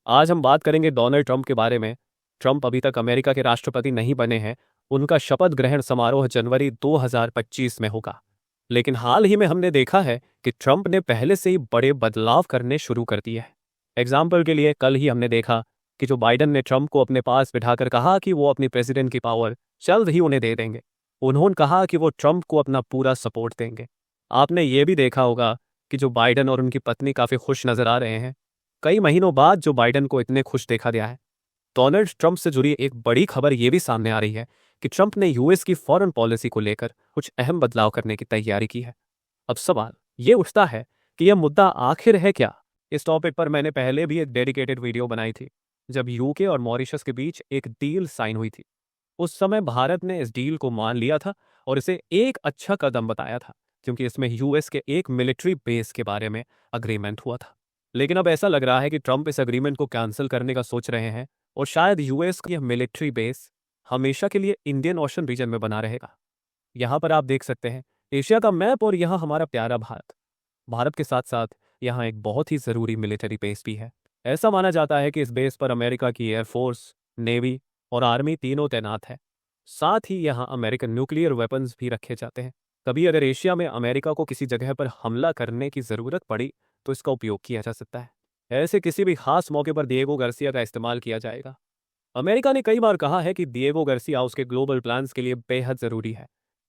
आज हम बात करेंगे डोनाल्ड ट्रंप के बारे में। ट्रंप अभी तक अमेरिका के राष्ट्रपति नहीं बने हैं। उनका शपथ ग्रहण समारोह जनवरी 2025 में होगा। लेकिन हाल ही में हमने देखा है कि ट्रंप ने पहले से ही बड़े बदलाव करने शुरू कर दिए हैं। एग्जाम्पल के लिए कल ही हमने देखा कि जो बाइडन ने ट्रंप को अपने पास बिठाकर कहा कि वो अपनी प्रेसिडेंट की पावर जल्द ही उन्हें दे देंगे। उन्होंने कहा कि वो ट्रंप को अपना पूरा सपोर्ट देंगे। आपने ये भी देखा होगा कि जो बाइडन और उनकी पत्नी काफ़ी खुश नजर आ रहे हैं। कई महीनों बाद जो बाइडन को इतने खुश देखा गया है। डोनाल्ड ट्रंप से जुड़ी एक बड़ी खबर यह भी सामने आ रही है कि ट्रंप ने यूएस की फॉरेन पॉलिसी को लेकर कुछ अहम बदलाव करने की तैयारी की है। अब सवाल ये उठता है कि यह मुद्दा आखिर है क्या। इस टॉपिक पर मैंने पहले भी एक डेडिकेटेड वीडियो बनाई थी, जब यूके और मॉरिशस के बीच एक डील साइन हुई थी। उस समय भारत ने इस डील को मान लिया था और इसे एक अच्छा कदम बताया था, क्योंकि इसमें यूएस के एक मिलिट्री बेस के बारे में अग्रीमेंट हुआ था। लेकिन अब ऐसा लग रहा है कि ट्रंप इस अग्रीमेंट को कैंसिल करने का सोच रहे हैं और शायद यूएस का यह मिलिट्री बेस हमेशा के लिए इंडियन ओशन रीजन में बना रहेगा। यहाँ पर आप देख सकते हैं एशिया का मैप और यहाँ हमारा प्यारा भारत। भारत के साथ साथ यहाँ एक बहुत ही ज़रूरी मिलिट्री बेस भी है। ऐसा माना जाता है कि इस बेस पर अमेरिका की एयरफोर्स, नेवी और आर्मी तीनों तैनात है। साथ ही यहाँ अमेरिकन न्यूक्लियर वेपन्स भी रखे जाते हैं। कभी अगर एशिया में अमेरिका को किसी जगह पर हमला करने की ज़रूरत पड़ी तो इसका उपयोग किया जा सकता है। ऐसे किसी भी खास मौके पर दिएगो गार्सिया का इस्तेमाल किया जाएगा। अमेरिका ने कई बार कहा है कि दिएगो गार्सिया उसके ग्लोबल प्लान्स के लिए बेहद ज़रूरी है।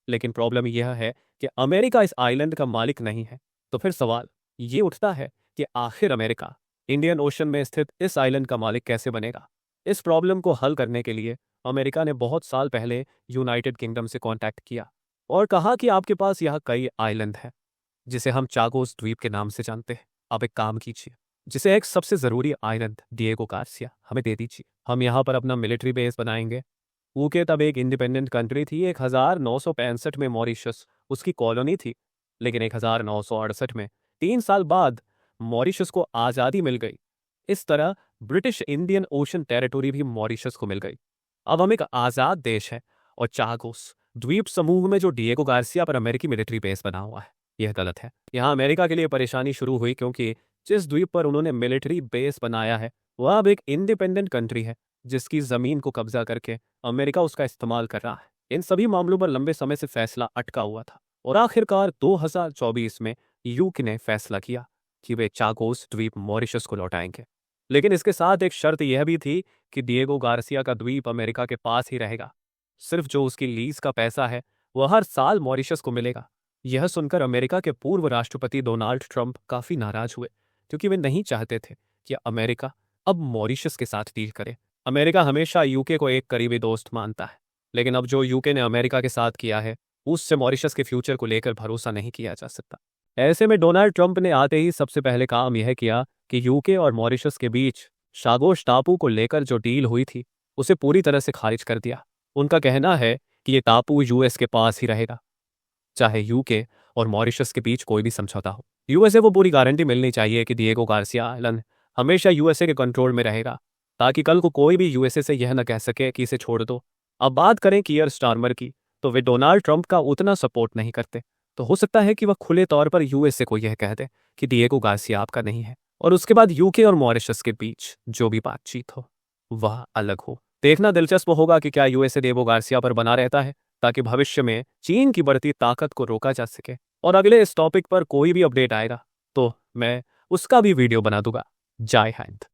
लेकिन प्रॉब्लम यह है कि अमेरिका इस आइलैंड का मालिक नहीं है। तो फिर सवाल ये उठता है कि आखिर अमेरिका इंडियन ओशन में स्थित इस आइलैंड का मालिक कैसे बनेगा। इस प्रॉब्लम को हल करने के लिए अमेरिका ने बहुत साल पहले यूनाइटेड किंगडम से कॉन्टैक्ट किया और कहा कि आपके पास यहाँ कई आइलैंड है, जिसे हम चागोस द्वीप के नाम से जानते हैं। आप एक काम कीजिए, जिसे एक सबसे ज़रूरी आइलैंड दिएगो गार्सिया हमें दे दीजिए। हम यहाँ पर अपना मिलिट्री बेस बनाएंगे। यूके तब एक इंडिपेंडेंट कंट्री थी। 1965 में मॉरिशस उसकी कॉलोनी थी, लेकिन 1968 में 3 साल बाद मॉरिशस को आज़ादी मिल गई। इस तरह ब्रिटिश इंडियन ओशन टेरिटोरी भी मॉरिशस को मिल गई। अब हम एक आज़ाद देश है और चागोस द्वीप समूह में जो डिएगो गार्सिया पर अमेरिकी मिलिट्री बेस बना हुआ है, यह गलत है। यहाँ अमेरिका के लिए परेशानी शुरू हुई क्योंकि जिस द्वीप पर उन्होंने मिलिट्री बेस बनाया है वह अब एक इंडिपेंडेंट कंट्री है, जिसकी ज़मीन को कब्जा करके अमेरिका उसका इस्तेमाल कर रहा है। इन सभी मामलों पर लंबे समय से फैसला अटका हुआ था और आखिरकार 2024 में यूके ने फैसला किया कि वे चागोस द्वीप मॉरिशस को लौटाएंगे। लेकिन इसके साथ एक शर्त यह भी थी कि डिएगो गार्सिया का द्वीप अमेरिका के पास ही रहेगा। सिर्फ जो उसकी लीज का पैसा है वह हर साल मॉरिशस को मिलेगा। यह सुनकर अमेरिका के पूर्व राष्ट्रपति डोनाल्ड ट्रंप काफी नाराज हुए, क्योंकि वे नहीं चाहते थे कि अमेरिका अब मॉरिशस के साथ डील करे। अमेरिका हमेशा यूके को एक करीबी दोस्त मानता है, लेकिन अब जो यूके ने अमेरिका के साथ किया है उससे मॉरिशस के फ्यूचर को लेकर भरोसा नहीं किया जा सकता। ऐसे में डोनाल्ड ट्रंप ने आते ही सबसे पहले काम यह किया कि यूके और मॉरिशस के बीच चागोस टापू को लेकर जो डील हुई थी उसे पूरी तरह से खारिज कर दिया। उनका कहना है कि ये टापू यूएस के पास ही रहेगा, चाहे यूके और मॉरिशस के बीच कोई भी समझौता हो। यूएसए को पूरी गारंटी मिलनी चाहिए कि डिएगो गार्सिया आइलैंड हमेशा यूएसए के कंट्रोल में रहेगा, ताकि कल को कोई भी यूएसए से यह न कह सके कि इसे छोड़ दो। अब बात करें कियर स्टारमर की, तो वे डोनाल्ड ट्रंप का उतना सपोर्ट नहीं करते। तो हो सकता है कि वह खुले तौर पर यूएसए को यह कह दे कि डिएगो गार्सिया आपका नहीं है, और उसके बाद यूके और मॉरिशस के बीच जो भी बातचीत हो वह अलग हो। देखना दिलचस्प होगा कि क्या यूएसए डिएगो गार्सिया पर बना रहता है, ताकि भविष्य में चीन की बढ़ती ताकत को रोका जा सके। और अगले इस टॉपिक पर कोई भी अपडेट आएगा तो मैं उसका भी वीडियो बना दूंगा। जय हिंद।